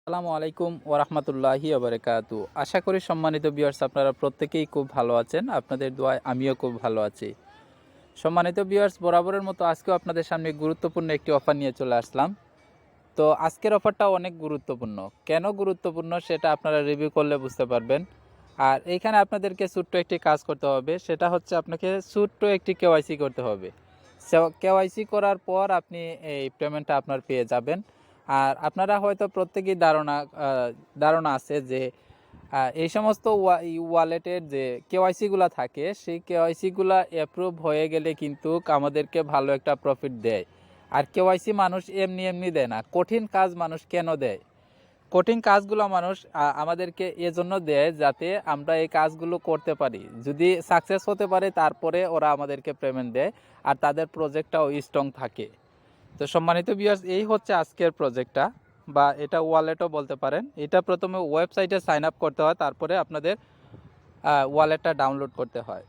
আসসালামু আলাইকুম ওরহমতুল্লাহি ওবরাকাতু। আশা করি সম্মানিত ভিউয়ার্স আপনারা প্রত্যেকেই খুব ভালো আছেন। আপনাদের দোয়ায় আমিও খুব ভালো আছি। সম্মানিত ভিউয়ার্স, বরাবরের মতো আজকেও আপনাদের সামনে গুরুত্বপূর্ণ একটি অফার নিয়ে চলে আসলাম। তো আজকের অফারটা অনেক গুরুত্বপূর্ণ। কেন গুরুত্বপূর্ণ সেটা আপনারা রিভিউ করলে বুঝতে পারবেন। আর এইখানে আপনাদেরকে ছোট্ট একটি কাজ করতে হবে, সেটা হচ্ছে আপনাকে ছোট্ট একটি কেওয়াইসি করতে হবে। কেওয়াইসি করার পর আপনি এই পেমেন্টটা আপনার পেয়ে যাবেন। আর আপনারা হয়তো প্রত্যেকেই ধারণা আছে যে এই সমস্ত ওয়ালেটের যে কেওয়াইসিগুলো থাকে, সেই কেওয়াইসিগুলো অ্যাপ্রুভ হয়ে গেলে কিন্তু আমাদেরকে ভালো একটা প্রফিট দেয়। আর কেওয়াইসি মানুষ এমনি এমনি দেয় না। কঠিন কাজ মানুষ কেন দেয়? কঠিন কাজগুলো মানুষ আমাদেরকে এজন্য দেয় যাতে আমরা এই কাজগুলো করতে পারি। যদি সাকসেস হতে পারে তারপরে ওরা আমাদেরকে পেমেন্ট দেয় আর তাদের প্রজেক্টটাও স্ট্রং থাকে। তো সম্মানিত ভিউয়ার্স, এই হচ্ছে আজকের প্রজেক্টটা, বা এটা ওয়ালেটও বলতে পারেন। এটা প্রথমে ওয়েবসাইটে সাইন আপ করতে হয়, তারপরে আপনাদের ওয়ালেটটা ডাউনলোড করতে হয়।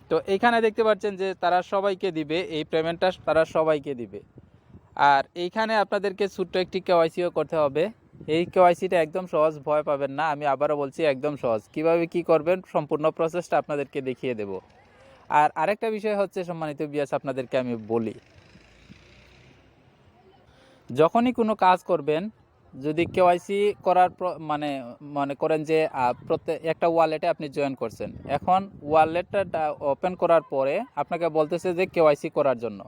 তো এইখানে দেখতে পাচ্ছেন যে তারা সবাইকে দিবে, এই পেমেন্টটা তারা সবাইকে দিবে। আর এইখানে আপনাদেরকে ছোট্ট একটি কেওয়াইসিও করতে হবে। এই কেওয়াইসিটা একদম সহজ, ভয় পাবেন না। আমি আবারও বলছি, একদম সহজ। কিভাবে কি করবেন সম্পূর্ণ প্রসেসটা আপনাদেরকে দেখিয়ে দেব। আর আরেকটা বিষয় হচ্ছে সম্মানিত ভিউয়ার্স, আপনাদেরকে আমি বলি, যখনই কোনো কাজ করবেন, যদি কেওয়াইসি করার মানে মনে করেন যে প্রত্যেক একটা ওয়ালেটে আপনি জয়েন করছেন, এখন ওয়ালেটটা ওপেন করার পরে আপনাকে বলতেছে যে কেওয়াইসি করার জন্য।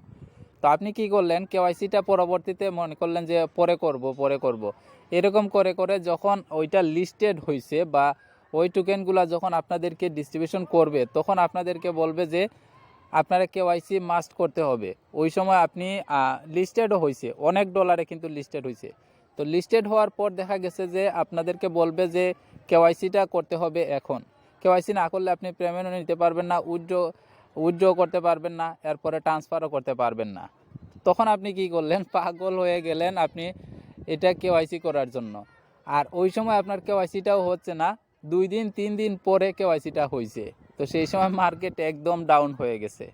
তো আপনি কি করলেন, কেওয়াইসিটা পরবর্তীতে মনে করলেন যে পরে করব এরকম করে করে যখন ওইটা লিস্টেড হয়েছে বা ওই টোকেনগুলো যখন আপনাদেরকে ডিস্ট্রিবিউশন করবে, তখন আপনাদেরকে বলবে যে আপনারা কেওয়াইসি মাস্ট করতে হবে। ওই সময় আপনি লিস্টেডও হয়েছে, অনেক ডলারে কিন্তু লিস্টেড হয়েছে। তো লিস্টেড হওয়ার পর দেখা গেছে যে আপনাদেরকে বলবে যে কেওয়াইসিটা করতে হবে এখন। কেওয়াইসি না করলে আপনি পেমেন্টও নিতে পারবেন না, উইথড্র করতে পারবেন না, এরপরে ট্রান্সফারও করতে পারবেন না। তখন আপনি কি করলেন, পাগল হয়ে গেলেন আপনি এটা কেওয়াইসি করার জন্য। আর ওই সময় আপনার কেওয়াইসিটাও হচ্ছে না, 2 দিন 3 দিন পরে কেওয়াইসিটা হয়েছে। তো সেই সময় মার্কেট একদম ডাউন হয়ে গেছে।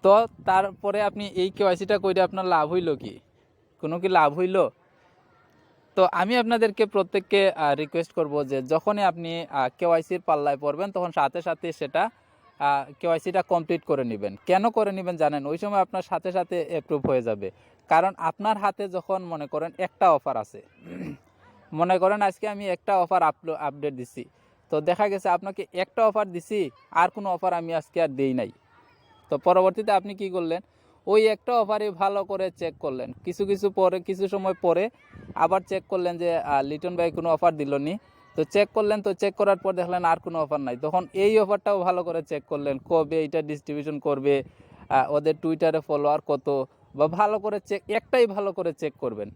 তো তারপরে আপনি এই কেওয়াইসিটা করে আপনার লাভ হইল কি? কোনো কি লাভ হইল? তো আমি আপনাদেরকে প্রত্যেককে রিকোয়েস্ট করব যে যখনই আপনি কেওয়াইসির পাল্লায় পড়বেন, তখন সাথে সাথে সেটা কেওয়াইসিটা কমপ্লিট করে নেবেন। কেন করে নেবেন জানেন? ওই সময় আপনার সাথে সাথে অ্যাপ্রুভ হয়ে যাবে। কারণ আপনার হাতে যখন মনে করেন একটা অফার আছে, মনে করেন আজকে আমি একটা অফার আপডেট দিছি, তো দেখা গেছে আপনাকে একটা অফার দিছি, আর কোনো অফার আমি আজকে আর দেই নাই। তো পরবর্তীতে আপনি কি করলেন, ওই একটা অফারই ভালো করে চেক করলেন, কিছু সময় পরে আবার চেক করলেন যে লিটন ভাই কোনো অফার দিল নি। তো চেক করলেন, তো চেক করার পর দেখলেন আর কোনো অফার নাই। তখন এই অফারটাও ভালো করে চেক করলেন, কবে এটা ডিস্ট্রিবিউশন করবে, ওদের টুইটারে ফলোয়ার কত, বা ভালো করে একটাই ভালো করে চেক করবেন।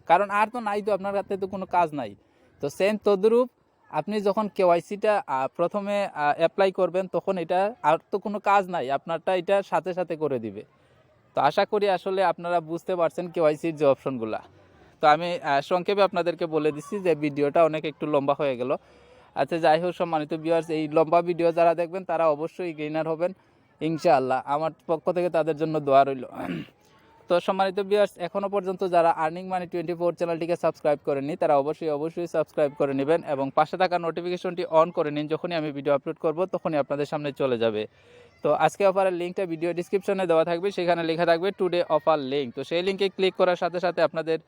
কারণ আর তো নাই, তো আপনার হাতে তো কোনো কাজ নাই। তো সেম তদ্রূপ আপনি যখন কেওয়াইসিটা প্রথমে অ্যাপ্লাই করবেন, তখন এটা আর তো কোনো কাজ নাই, আপনারটা এটা সাথে সাথে করে দিবে। তো আশা করি আসলে আপনারা বুঝতে পারছেন কেওয়াইসির যে অপশনগুলা। তো আমি সংক্ষেপে আপনাদেরকে বলে দিচ্ছি, যে ভিডিওটা অনেক একটু লম্বা হয়ে গেল। আচ্ছা, যাই হোক সম্মানিত ভিউয়ার্স, এই লম্বা ভিডিও যারা দেখবেন তারা অবশ্যই গেইনার হবেন ইনশাআল্লাহ। আমার পক্ষ থেকে তাদের জন্য দোয়া রইল। তো সম্মানিত ভিউয়ার্স, এখনও পর্যন্ত যারা আর্নিং মানি 24 চ্যানেলটিকে সাবস্ক্রাইব করেননি, তারা অবশ্যই সাবস্ক্রাইব করে নেবেন এবং পাশে থাকা নোটিফিকেশনটি অন করে নিন। যখনই আমি ভিডিও আপলোড করব তখনই আপনাদের সামনে চলে যাবে। তো আজকে অফারের লিঙ্কটা ভিডিও ডিসক্রিপশনে দেওয়া থাকবে, সেখানে লেখা থাকবে টুডে অফার লিঙ্ক। তো সেই লিঙ্কে ক্লিক করার সাথে সাথে আপনাদের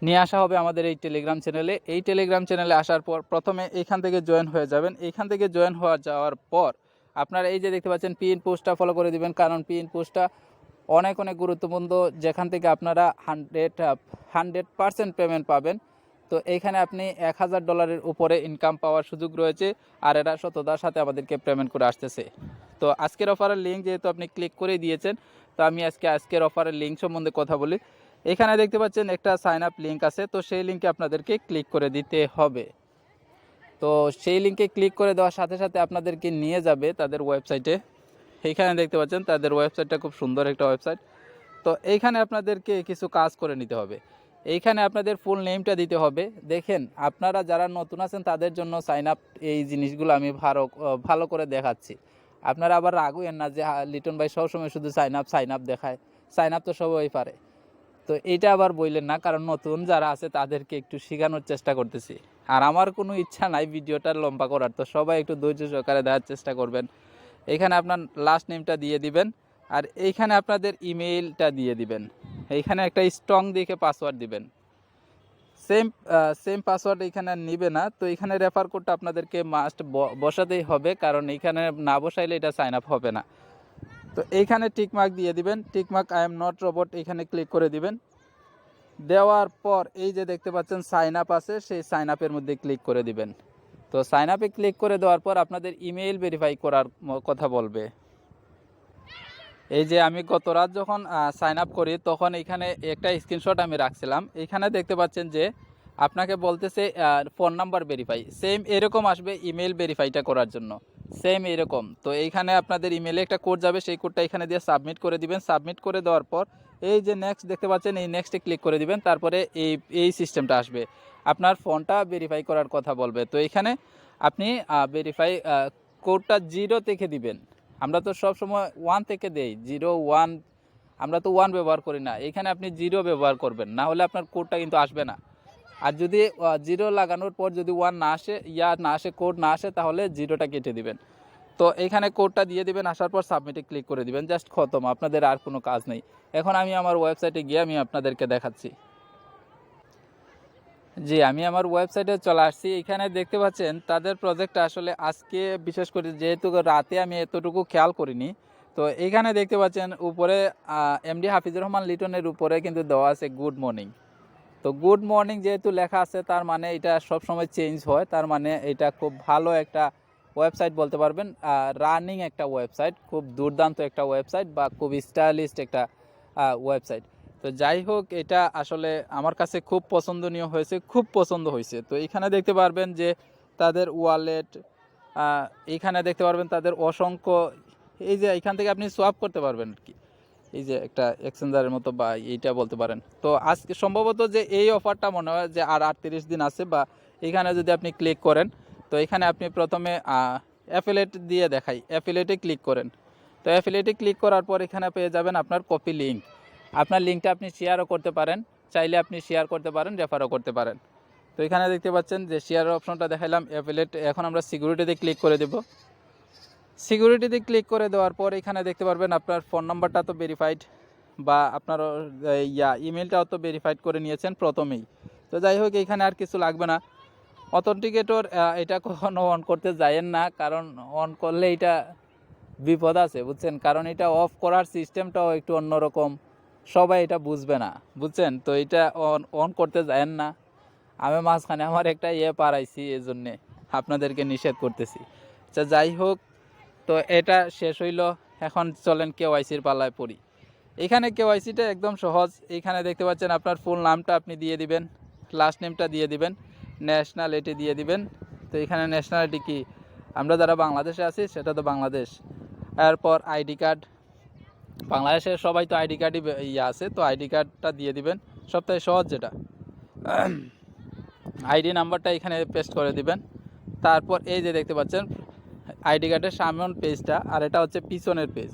নিয়ে আসা হবে আমাদের এই টেলিগ্রাম চ্যানেলে। এই টেলিগ্রাম চ্যানেলে আসার পর প্রথমে এইখান থেকে জয়েন হয়ে যাবেন। এইখান থেকে জয়েন যাওয়ার পর আপনারা এই যে দেখতে পাচ্ছেন পিন পোস্টটা ফলো করে দিবেন, কারণ পিন পোস্টটা অনেক গুরুত্বপূর্ণ, যেখান থেকে আপনারা 100% পেমেন্ট পাবেন। তো এইখানে আপনি $1000 উপরে ইনকাম পাওয়ার সুযোগ রয়েছে, আর এরা সততার সাথে আমাদেরকে পেমেন্ট করে আসতেছে। তো আজকের অফারের লিঙ্ক যেহেতু আপনি ক্লিক করে দিয়েছেন, তো আমি আজকের অফারের লিঙ্ক সম্বন্ধে কথা বলি। এখানে দেখতে পাচ্ছেন একটা সাইন আপ লিঙ্ক আছে, তো সেই লিঙ্কে আপনাদেরকে ক্লিক করে দিতে হবে। তো সেই লিঙ্কে ক্লিক করে দেওয়ার সাথে সাথে আপনাদেরকে নিয়ে যাবে তাদের ওয়েবসাইটে। এইখানে দেখতে পাচ্ছেন তাদের ওয়েবসাইটটা খুব সুন্দর একটা ওয়েবসাইট। তো এইখানে আপনাদেরকে কিছু কাজ করে নিতে হবে। এইখানে আপনাদের ফুল নেমটা দিতে হবে। দেখেন, আপনারা যারা নতুন আছেন তাদের জন্য সাইন আপ এই জিনিসগুলো আমি ভালো করে দেখাচ্ছি। আপনারা আবার রাগ হইয়েন না যে লিটন ভাই সবসময় শুধু সাইন আপ দেখায়। সাইন আপ তো সবাই পারে। তো এইটা আবার বললেন না, কারণ নতুন যারা আছে তাদেরকে একটু শেখানোর চেষ্টা করতেছি। আর আমার কোনো ইচ্ছা নাই ভিডিওটা লম্বা করার, তো সবাই একটু ধৈর্য সহকারে দেওয়ার চেষ্টা করবেন। এইখানে আপনার লাস্ট নেমটা দিয়ে দিবেন, আর এইখানে আপনাদের ইমেইলটা দিয়ে দিবেন। এইখানে একটা স্ট্রং দেখে পাসওয়ার্ড দিবেন। সেম পাসওয়ার্ড এখানে নিবে না, তো এখানে রেফার কোডটা আপনাদেরকে মাস্ট বসাতেই হবে, কারণ এখানে না বসাইলে এটা সাইন আপ হবে না। তো এইখানে টিকমার্ক দিয়ে দিবেন, tick mark I am not robot এখানে ক্লিক করে দিবেন। দেওয়ার পর এই যে দেখতে পাচ্ছেন সাইন আপ আছে, সেই সাইন আপের মধ্যে ক্লিক করে দিবেন। তো সাইন আপে ক্লিক করে দেওয়ার পর আপনাদের ইমেইল ভেরিফাই করার কথা বলবে। এই যে আমি গত রাত যখন সাইন আপ করি তখন এখানে একটা স্ক্রিনশট আমি রাখছিলাম। এখানে দেখতে পাচ্ছেন যে আপনাকে বলতেছে ফোন নাম্বার ভেরিফাই, সেম এরকম আসবে ইমেল ভেরিফাইটা করার জন্য, সেম এরকম। তো এইখানে আপনাদের ইমেলে একটা কোড যাবে, সেই কোডটা এখানে দিয়ে সাবমিট করে দিবেন। সাবমিট করে দেওয়ার পর এই যে নেক্সট দেখতে পাচ্ছেন, এই নেক্সটে ক্লিক করে দিবেন। তারপরে এই সিস্টেমটা আসবে, আপনার ফোনটা ভেরিফাই করার কথা বলবে। তো এখানে আপনি ভেরিফাই কোডটা 0 থেকে দিবেন। আমরা তো সব সময় 1 থেকে দেই, 0 1, আমরা তো 1 ব্যবহার করি না। এখানে আপনি 0 ব্যবহার করবেন, না হলে আপনার কোডটা কিন্তু আসবে না। আর যদি 0 লাগানোর পর যদি 1 না আসে, না আসে, কোড না আসে, তাহলে 0টা কেটে দিবেন। তো এখানে কোডটা দিয়ে দিবেন, আসার পর সাবমিটে ক্লিক করে দিবেন, জাস্ট খতম, আপনাদের আর কোনো কাজ নেই। এখন আমি আমার ওয়েবসাইটে গিয়ে আমি আপনাদেরকে দেখাচ্ছি। জি, আমি আমার ওয়েবসাইটে চলে আসছি। এখানে দেখতে পাচ্ছেন তাদের প্রজেক্টটা আসলে আজকে বিশেষ করে যেহেতু রাতে আমি এতটুকু খেয়াল করিনি। তো এইখানে দেখতে পাচ্ছেন উপরে এমডি হাফিজুর রহমান লিটনের উপরে কিন্তু দেওয়া আছে গুড মর্নিং। তো গুড মর্নিং যেহেতু লেখা আছে, তার মানে এটা সবসময় চেঞ্জ হয়, তার মানে এটা খুব ভালো একটা ওয়েবসাইট বলতে পারবেন, রানিং একটা ওয়েবসাইট, খুব দুর্দান্ত একটা ওয়েবসাইট বা খুব স্টাইলিস্ট একটা ওয়েবসাইট। তো যাই হোক, এটা আসলে আমার কাছে খুব পছন্দনীয় হয়েছে, খুব পছন্দ হয়েছে। তো এখানে দেখতে পারবেন যে তাদের ওয়ালেট, এইখানে দেখতে পারবেন তাদের অসংখ্য, এই যে এখান থেকে আপনি সোয়াপ করতে পারবেন আর কি, এই যে একটা এক্সচেঞ্জারের মতো বা এইটা বলতে পারেন। তো আজকে সম্ভবত যে এই অফারটা মনে হয় যে আর 38 দিন আছে, বা এখানে যদি আপনি ক্লিক করেন, তো এখানে আপনি প্রথমে অ্যাফিলিয়েট দিয়ে দেখাই, অ্যাফিলিয়েটে ক্লিক করেন। তো অ্যাফিলিয়েটে ক্লিক করার পর এখানে পেয়ে যাবেন আপনার কপি লিঙ্ক। আপনার লিঙ্কটা আপনি শেয়ারও করতে পারেন, চাইলে আপনি শেয়ার করতে পারেন, রেফারও করতে পারেন। তো এখানে দেখতে পাচ্ছেন যে শেয়ারের অপশনটা দেখাইলাম, অ্যাফিলিয়েট। এখন আমরা সিকিউরিটিতে ক্লিক করে দেব। সিকিউরিটিতে ক্লিক করে দেওয়ার পর এখানে দেখতে পারবেন আপনার ফোন নাম্বারটা তো ভেরিফাইড, বা আপনার ইমেলটাও তো ভেরিফাইড করে নিয়েছেন প্রথমেই। তো যাই হোক, এখানে আর কিছু লাগবে না। অথেন্টিকেটর এটা কখনো অন করতে যায়েন না, কারণ অন করলে এটা বিপদ আছে, বুঝছেন, কারণ এটা অফ করার সিস্টেমটাও একটু অন্যরকম, সবাই এটা বুঝবে না, বুঝছেন। তো এটা অন করতে যায়েন না। আমি মাঝখানে আমার একটা পারাইছি, এই জন্যে আপনাদেরকে নিষেধ করতেছি। আচ্ছা, যাই হোক, তো এটা শেষ হইল। এখন চলেন কেওয়াইসির পাল্লায় পড়ি। এখানে কেওয়াইসিটা একদম সহজ। এখানে দেখতে পাচ্ছেন আপনার ফুল নামটা আপনি দিয়ে দিবেন, লাস্ট নেমটা দিয়ে দিবেন, ন্যাশনালিটি দিয়ে দিবেন। তো এখানে ন্যাশনালিটি কি, আমরা যারা বাংলাদেশে আছি সেটা তো বাংলাদেশ। এরপর আইডি কার্ড, বাংলাদেশের সবাই তো আইডি কার্ডই আছে, তো আইডি কার্ডটা দিয়ে দিবেন, সবথেকে সহজ যেটা। আইডি নাম্বারটা এখানে পেস্ট করে দিবেন। তারপর এই যে দেখতে পাচ্ছেন আইডি কার্ডের সামনের পেজটা, আর এটা হচ্ছে পিছনের পেজ।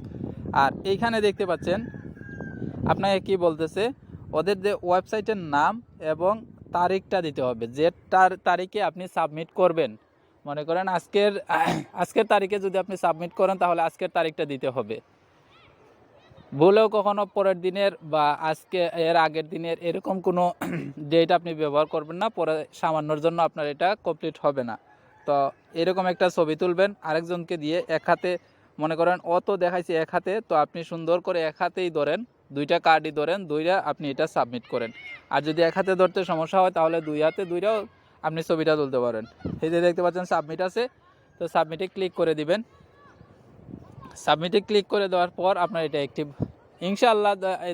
আর এইখানে দেখতে পাচ্ছেন আপনাকে কি বলতেছে, ওদের যে ওয়েবসাইটের নাম এবং তারিখটা দিতে হবে, যে তারিখে আপনি সাবমিট করবেন। মনে করেন আজকের তারিখে যদি আপনি সাবমিট করেন, তাহলে আজকের তারিখটা দিতে হবে। ভুলেও কখনো পরের দিনের বা এর আগের দিনের এরকম কোনো ডেট আপনি ব্যবহার করবেন না, পরে সামান্যর জন্য আপনার এটা কমপ্লিট হবে না। তো এরকম একটা ছবি তুলবেন আরেকজনকে দিয়ে, এক হাতে, মনে করেন অত দেখাইছে এক হাতে, তো আপনি সুন্দর করে এক হাতেই ধরেন, দুইটা কার্ডই ধরেন, দুইটা আপনি এটা সাবমিট করেন। আর যদি এক হাতে ধরতে সমস্যা হয়, তাহলে দুই হাতে দুইটাও আপনি ছবিটা তুলতে পারেন। এই যে দেখতে পাচ্ছেন সাবমিট আছে, তো সাবমিটে ক্লিক করে দিবেন। সাবমিটে ক্লিক করে দেওয়ার পর আপনার এটা অ্যাক্টিভ, ইনশাআল্লাহ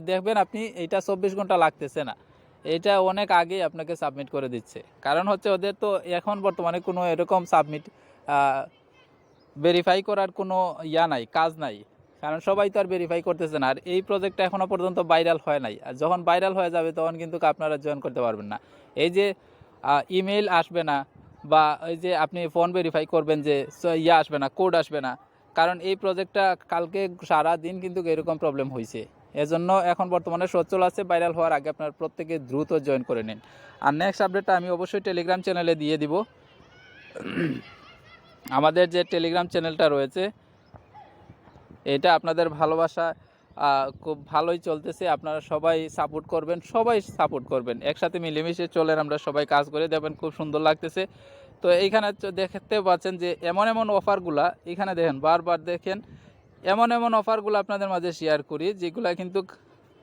দেখবেন আপনি এটা 24 ঘন্টা লাগতেছে না, এটা অনেক আগেই আপনাকে সাবমিট করে দিচ্ছে। কারণ হচ্ছে ওদের তো এখন বর্তমানে কোনো এরকম সাবমিট ভেরিফাই করার কোনো নাই, কাজ নাই, কারণ সবাই তো আর ভেরিফাই করতেছে না। আর এই প্রজেক্টটা এখনও পর্যন্ত ভাইরাল হয় নাই, আর যখন ভাইরাল হয়ে যাবে তখন কিন্তু আপনারা জয়েন করতে পারবেন না। এই যে ইমেল আসবে না, বা এই যে আপনি ফোন ভেরিফাই করবেন যে আসবে না, কোড আসবে না, কারণ এই প্রজেক্টটা কালকে সারা দিন কিন্তু এরকম প্রবলেম হয়েছে। এজন্য এখন বর্তমানে সচল আছে, ভাইরাল হওয়ার আগে আপনার প্রত্যেকে দ্রুত জয়েন করে নিন। আর নেক্সট আপডেটটা আমি অবশ্যই টেলিগ্রাম চ্যানেলে দিয়ে দিব। আমাদের যে টেলিগ্রাম চ্যানেলটা রয়েছে এটা আপনাদের ভালোবাসা খুব ভালোই চলতেছে। আপনারা সবাই সাপোর্ট করবেন, একসাথে মিলেমিশে চলেন, আমরা সবাই কাজ করে দেবেন, খুব সুন্দর লাগতেছে। তো এইখানে দেখতে পাচ্ছেন যে এমন অফারগুলা, এখানে দেখেন বারবার দেখেন এমন অফারগুলো আপনাদের মাঝে শেয়ার করি যেগুলো কিন্তু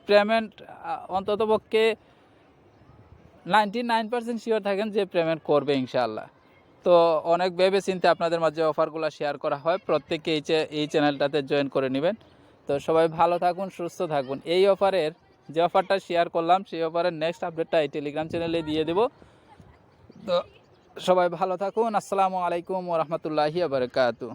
পেমেন্ট অন্ততপক্ষে 99% শিওর থাকেন যে পেমেন্ট করবে ইনশাআল্লাহ। তো অনেক ভেবে চিন্তে আপনাদের মাঝে অফারগুলো শেয়ার করা হয়, প্রত্যেকে এই চ্যানেলটাতে জয়েন করে নেবেন। তো সবাই ভালো থাকুন, সুস্থ থাকুন। এই অফারের যে অফারটা শেয়ার করলাম সেই অফারের নেক্সট আপডেটটা এই টেলিগ্রাম চ্যানেলে দিয়ে দেব। তো সবাই ভালো থাকুন। আসসালামু আলাইকুম ওয়া রাহমাতুল্লাহি ওয়া বারাকাতুহু।